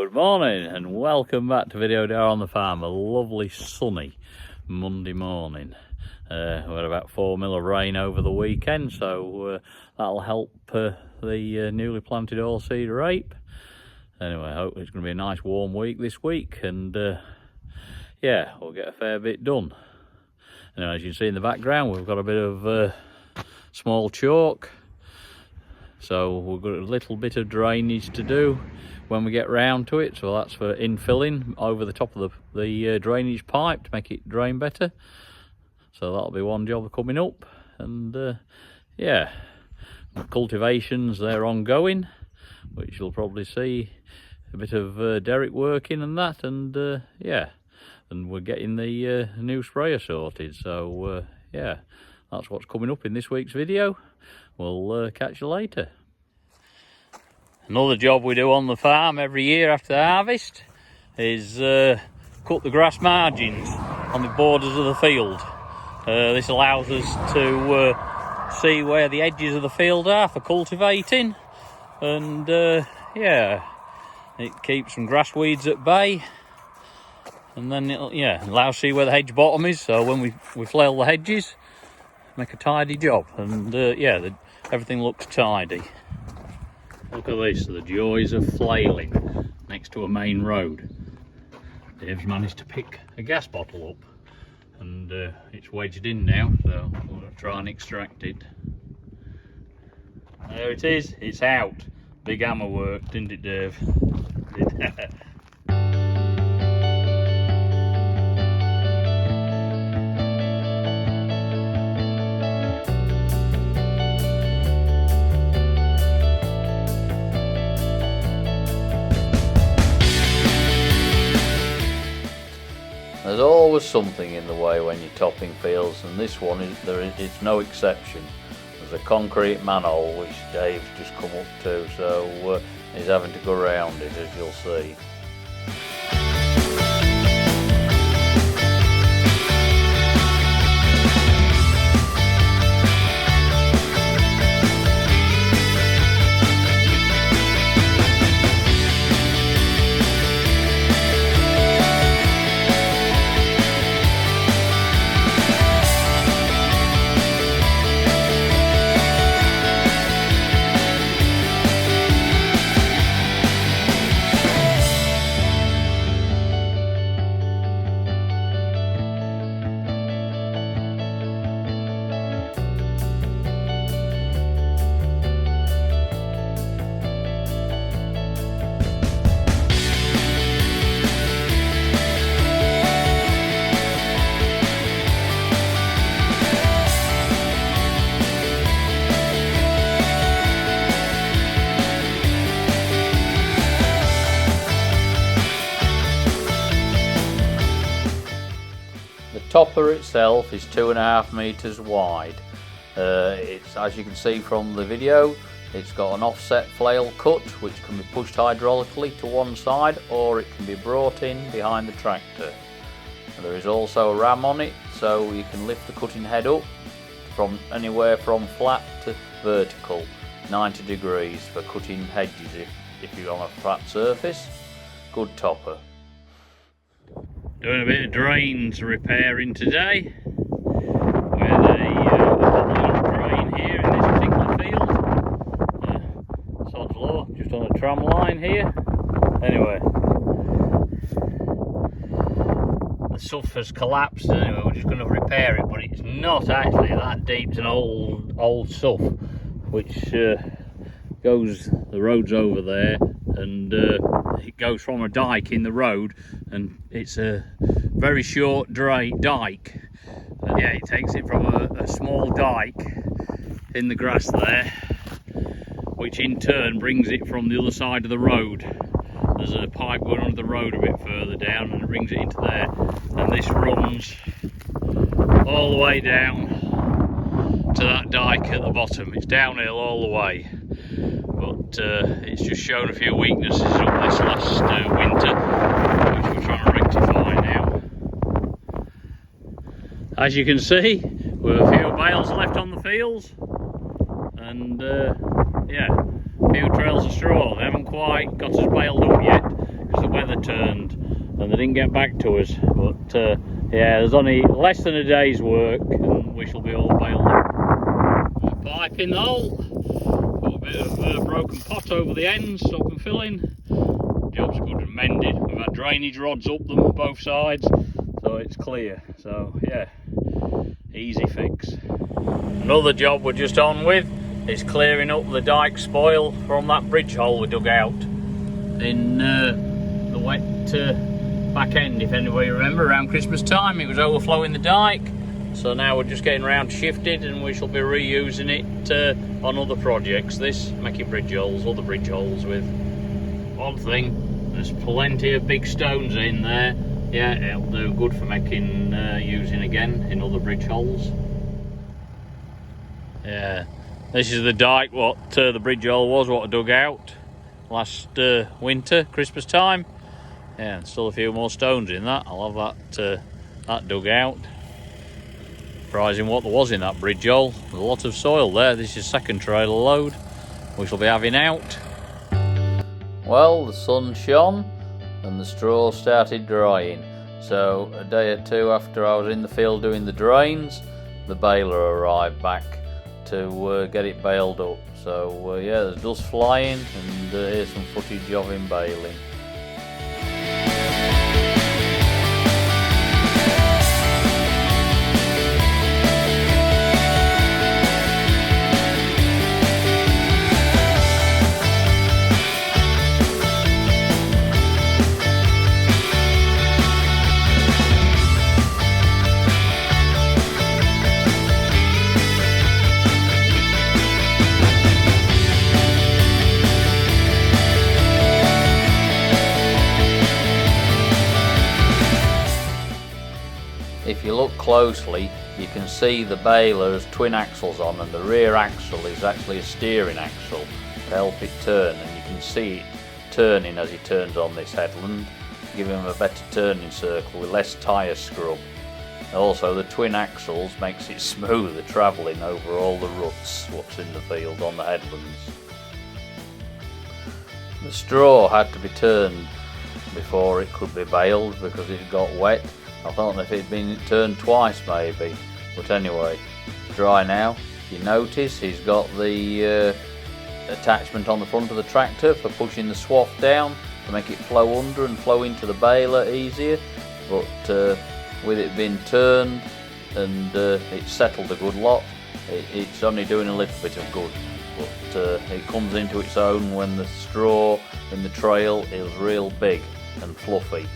Good morning and welcome back to Video Day on the Farm. A lovely sunny Monday morning. We had about 4 mil of rain over the weekend, so that'll help the newly planted oilseed rape. Anyway, I hope it's going to be a nice warm week this week, and yeah, we'll get a fair bit done. And as you can see in the background, we've got a bit of small chalk, so we've got a little bit of drainage to do when we get round to it. So that's for infilling over the top of the drainage pipe to make it drain better. So that'll be one job coming up. And yeah, the cultivations, they're ongoing, which you'll probably see a bit of derrick working and that. And yeah, and we're getting the new sprayer sorted. So yeah, that's what's coming up in this week's video. We'll catch you later. Another job we do on the farm every year after the harvest is cut the grass margins on the borders of the field. This allows us to see where the edges of the field are for cultivating, and yeah, it keeps some grass weeds at bay, and then it'll, yeah, allows us to see where the hedge bottom is, so when we flail the hedges, make a tidy job. And yeah, everything looks tidy. Look at this, the joys of flailing next to a main road. Dave's managed to pick a gas bottle up, and it's wedged in now, so we'll try and extract it. There it is, it's out. Big hammer work, didn't it, Dave? There's always something in the way when you're topping fields, and this one it's no exception. There's a concrete manhole which Dave's just come up to, so he's having to go around it, as you'll see. The topper itself is 2.5 meters wide. It's, as you can see from the video, it's got an offset flail cut which can be pushed hydraulically to one side, or it can be brought in behind the tractor. There is also a ram on it, so you can lift the cutting head up from anywhere from flat to vertical, 90 degrees for cutting hedges if you're on a flat surface. Good topper. Doing a bit of drains repairing today with a drain here in this particular field. Sod's Law, just on a tram line here. Anyway, the sough has collapsed. Anyway, we're just going to repair it, but it's not actually that deep. It's an old sough which goes, the road's over there, and it goes from a dike in the road, and it's a very short dike, and yeah, it takes it from a small dike in the grass there, which in turn brings it from the other side of the road. There's a pipe going under the road a bit further down, and it brings it into there, and this runs all the way down to that dike at the bottom. It's downhill all the way, but it's just shown a few weaknesses up this last winter, which we're trying to rectify now. As you can see, with a few bales left on the fields, and yeah, a few trails of straw. They haven't quite got us baled up yet, because the weather turned and they didn't get back to us. But yeah, there's only less than a day's work and we shall be all bailed up. Pipe in the hole, got a bit of broken pot over the ends, stop and filling. Job's good and mended. We've had drainage rods up them both sides, so it's clear. So yeah, easy fix. Another job we're just on with is clearing up the dike spoil from that bridge hole we dug out in the wet back end. If anybody remember, around Christmas time it was overflowing the dike, so now we're just getting around to shift it and we shall be reusing it on other projects. This, making bridge holes, other bridge holes with. One thing, there's plenty of big stones in there. Yeah, it'll do good for making using again in other bridge holes. Yeah, this is the dike what the bridge hole was, what I dug out last winter, Christmas time. Yeah, and still a few more stones in that. I'll have that dug out. Surprising what there was in that bridge hole. There's a lot of soil there. This is second trailer load we shall be having out. Well, the sun shone and the straw started drying. So a day or two after I was in the field doing the drains, the baler arrived back to get it baled up. So yeah, there's dust flying and here's some footage of him baling. If you look closely, you can see the baler has twin axles on, and the rear axle is actually a steering axle to help it turn, and you can see it turning as it turns on this headland, giving him a better turning circle with less tyre scrub. Also, the twin axles makes it smoother travelling over all the ruts what's in the field on the headlands. The straw had to be turned before it could be baled because it got wet. I thought if it had been turned twice maybe, but anyway, it's dry now. You notice he's got the attachment on the front of the tractor for pushing the swath down to make it flow under and flow into the baler easier, but with it being turned and it's settled a good lot, it's only doing a little bit of good, but it comes into its own when the straw in the trail is real big and fluffy.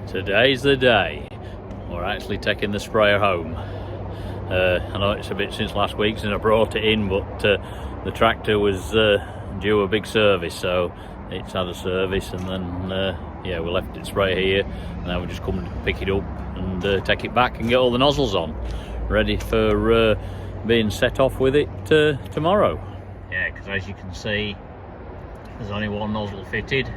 Today's the day. We're actually taking the sprayer home. I know it's a bit since last week since I brought it in, but the tractor was due a big service, so it's had a service, and then yeah, we left it spray here. Now we just come to pick it up and take it back and get all the nozzles on, ready for being set off with it tomorrow. Yeah, because as you can see, there's only one nozzle fitted,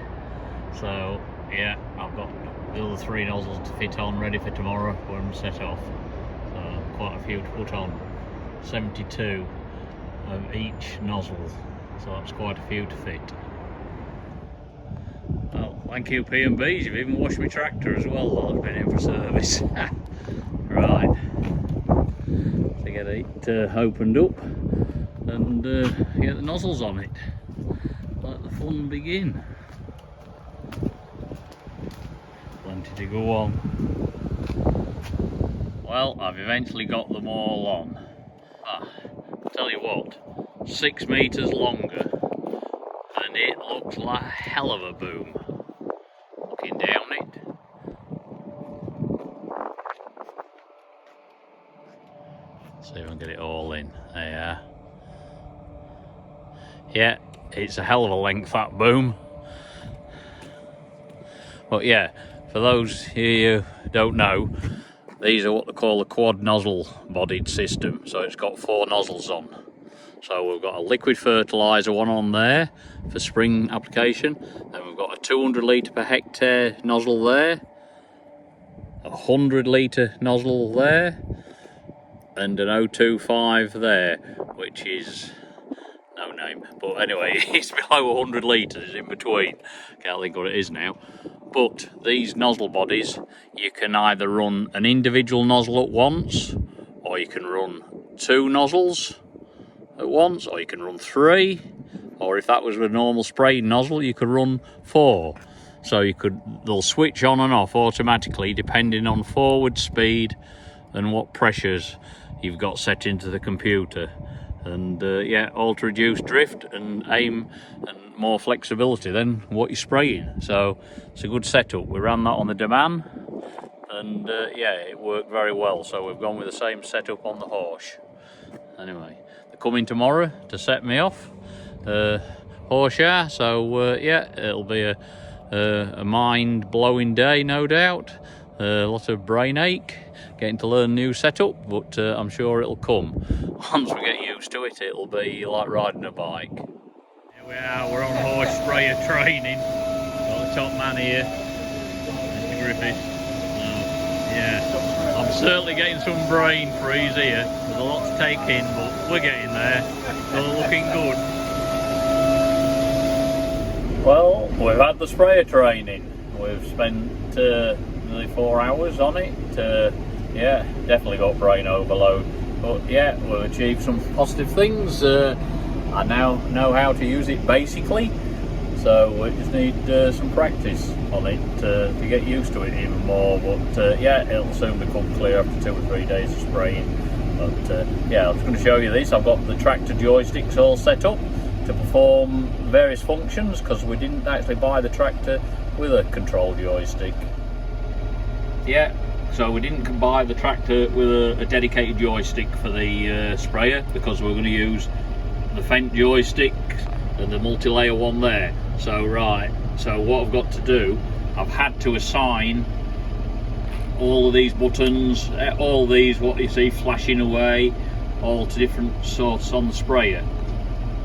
so yeah, I've got the other 3 nozzles to fit on, ready for tomorrow when we set off. So quite a few to put on, 72 of each nozzle, so that's quite a few to fit. Well, thank you P&Bs, you've even washed my tractor as well while I've been in for service. Right, to get it opened up and get the nozzles on it, let the fun begin. Plenty to go on. Well, I've eventually got them all on. I'll tell you what, 6 metres longer, and it looks like a hell of a boom. Looking down it. See if I can get it all in. There you are. Yeah, it's a hell of a length, that boom. But yeah, for those here who don't know, these are what they call a quad nozzle bodied system. So it's got 4 nozzles on. So we've got a liquid fertiliser one on there for spring application. Then we've got a 200 litre per hectare nozzle there, a 100 litre nozzle there, and an 0.25 there, which is no name. But anyway, it's below 100 litres in between. Can't think what it is now. But these nozzle bodies, you can either run an individual nozzle at once, or you can run 2 nozzles at once, or you can run 3, or if that was a normal spraying nozzle, you could run 4. So they'll switch on and off automatically depending on forward speed and what pressures you've got set into the computer. And yeah, all to reduce drift and aim and more flexibility than what you're spraying. So it's a good setup. We ran that on the demand, and yeah, it worked very well. So we've gone with the same setup on the horse. Anyway, they're coming tomorrow to set me off horse shower. So yeah, it'll be a mind-blowing day, no doubt. A lot of brain ache getting to learn new setup, but I'm sure it'll come. Once we get used to it, it'll be like riding a bike. Here we are, we're on horse sprayer training. Got the top man here, Mr. Griffith. Yeah, I'm certainly getting some brain freeze here. There's a lot to take in, but we're getting there. All looking good. Well, we've had the sprayer training. We've spent nearly 4 hours on it. Yeah, definitely got brain overload. But yeah, we've achieved some positive things. I now know how to use it basically. So we just need some practice on it to get used to it even more. But yeah, it'll soon become clear after 2 or 3 days of spraying. But yeah, I'm just going to show you this. I've got the tractor joysticks all set up to perform various functions, because we didn't actually buy the tractor with a control joystick. Yeah, so we didn't buy the tractor with a dedicated joystick for the sprayer, because we're going to use the Fendt joystick and the multi-layer one there. So right, so what I've got to do, I've had to assign all of these buttons, all these what you see flashing away, all to different sorts on the sprayer.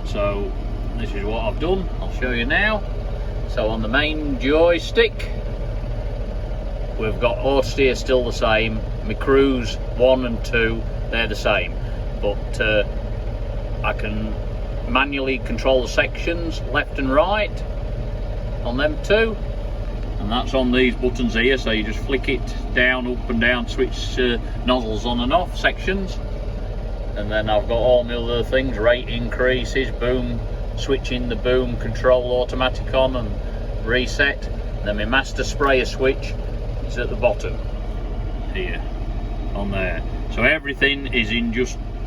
So this is what I've done. I'll show you now. So on the main joystick, we've got auto steer still the same. My cruise 1 and 2, they're the same. But I can manually control the sections left and right on them 2. And that's on these buttons here. So you just flick it down, up and down, switch nozzles on and off sections. And then I've got all my other things, rate increases, boom, switching the boom control automatic on and reset. And then my master sprayer switch is at the bottom here, on there. So everything is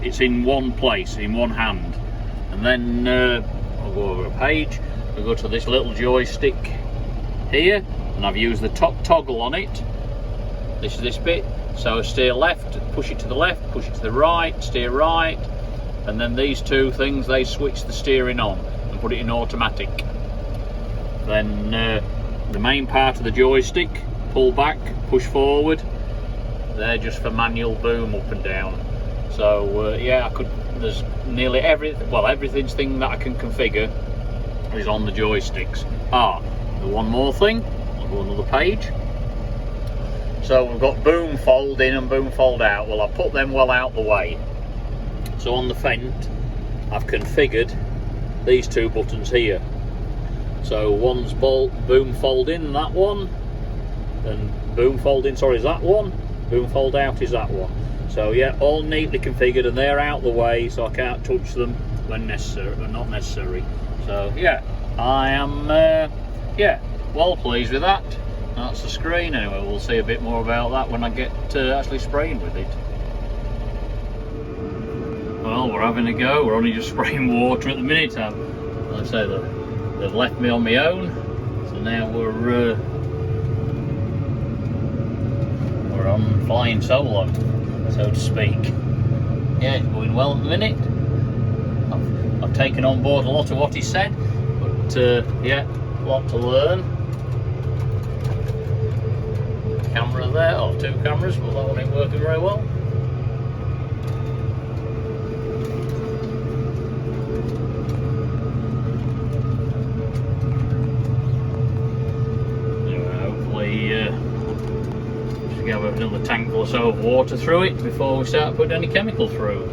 it's in one place, in one hand. And then I'll go over a page, we'll go to this little joystick here, and I've used the top toggle on it. This is this bit. So steer left, push it to the left, push it to the right, steer right, and then these 2 things, they switch the steering on and put it in automatic. Then the main part of the joystick, pull back, push forward, they're just for manual boom up and down. So yeah, there's nearly everything's thing that I can configure is on the joysticks. The one more thing, I'll go another page. So we've got boom fold in and boom fold out. Well, I put them well out the way. So on the Fendt, I've configured these 2 buttons here. So one's boom fold in, that one, and boom fold in, sorry, is that one, boom fold out is that one. So yeah, all neatly configured, and they're out the way, so I can't touch them when necessary, but not necessary. So yeah, I am yeah, well pleased with that. That's the screen. Anyway, we'll see a bit more about that when I get actually spraying with it. Well, we're having a go. We're only just spraying water at the minute. Like I say, they've left me on my own, so now we're on flying solo, so to speak. Yeah, it's going well at the minute. I've taken on board a lot of what he said, but yeah, a lot to learn. camera there, or 2 cameras, but that one ain't working very well. Have another tank or so of water through it before we start putting any chemical through.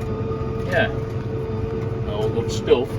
Yeah, all good stuff.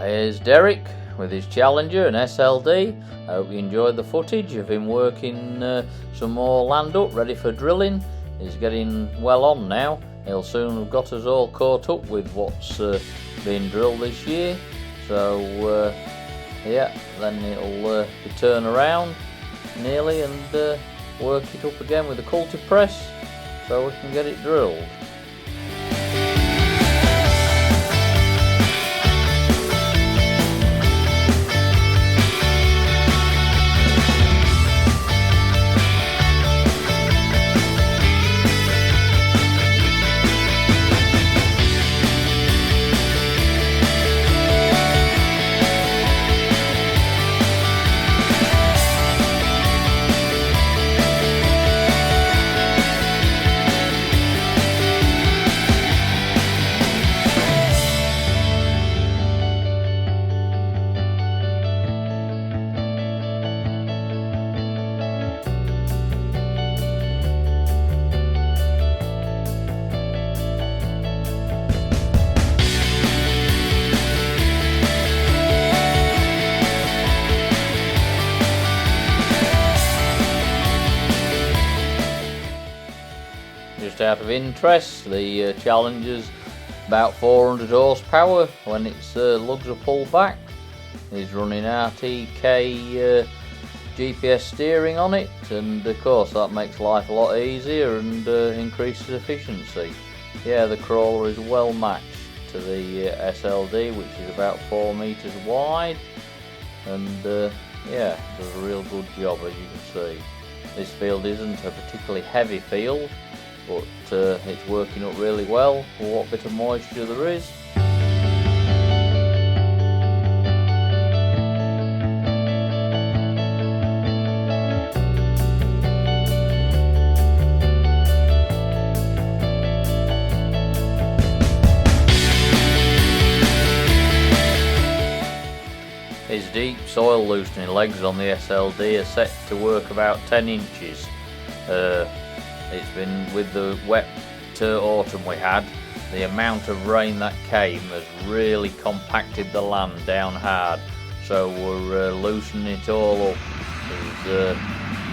Here's Derek with his Challenger and SLD. I hope you enjoyed the footage of him working some more land up, ready for drilling. He's getting well on now. He'll soon have got us all caught up with what's been drilled this year. So yeah, then it'll be turned around nearly and work it up again with the cultipress so we can get it drilled. Just out of interest, the Challenger's about 400 horsepower when its lugs are pulled back. He's running RTK GPS steering on it, and of course that makes life a lot easier and increases efficiency. Yeah, the crawler is well matched to the SLD, which is about 4 meters wide, and yeah, does a real good job, as you can see. This field isn't a particularly heavy field, but it's working up really well for what bit of moisture there is. His deep soil loosening legs on the SLD are set to work about 10 inches. It's been, with the wet autumn we had, the amount of rain that came has really compacted the land down hard, so we're loosening it all up as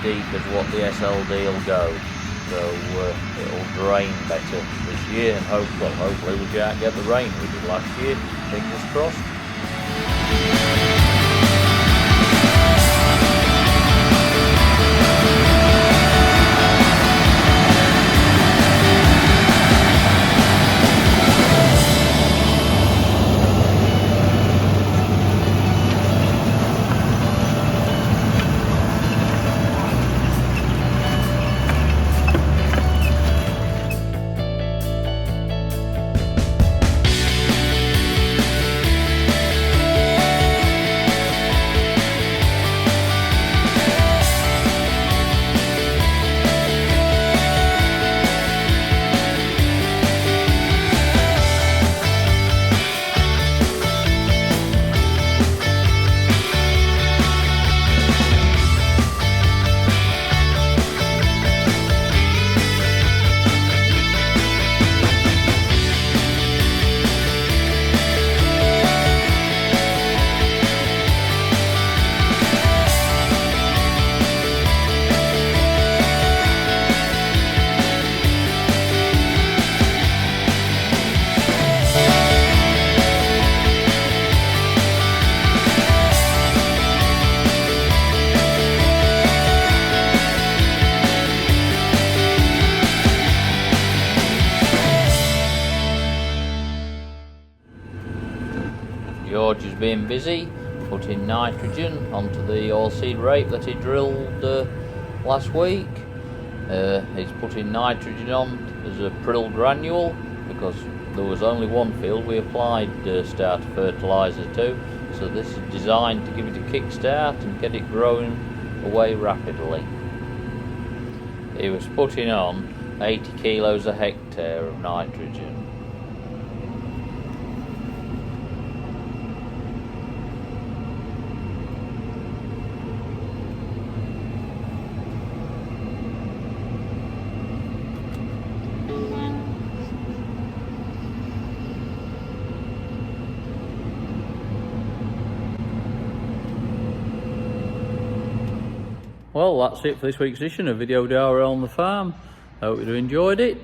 deep as what the SLD will go, so it'll drain better this year, and hopefully we can't get the rain we did last year, fingers crossed. been busy putting nitrogen onto the oilseed rape that he drilled last week. He's putting nitrogen on as a prill granule because there was only one field we applied starter fertiliser to, so this is designed to give it a kickstart and get it growing away rapidly. He was putting on 80 kilos a hectare of nitrogen. Well, that's it for this week's edition of Video Diary on the Farm. I hope you enjoyed it.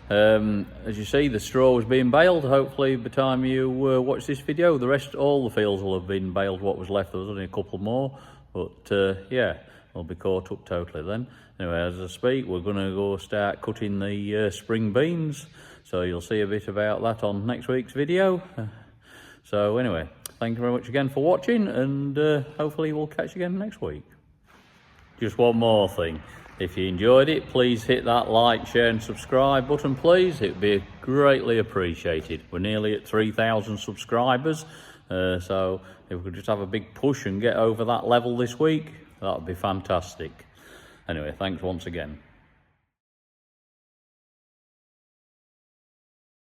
As you see, the straw was being baled. Hopefully by the time you watch this video, all the fields will have been baled. What was left, there was only a couple more, but yeah, we'll be caught up totally then. Anyway, as I speak, we're going to go start cutting the spring beans, so you'll see a bit about that on next week's video. So anyway, thank you very much again for watching, and hopefully we'll catch you again next week. Just one more thing. If you enjoyed it, please hit that like, share and subscribe button, please. It would be greatly appreciated. We're nearly at 3,000 subscribers. So if we could just have a big push and get over that level this week, that would be fantastic. Anyway, thanks once again.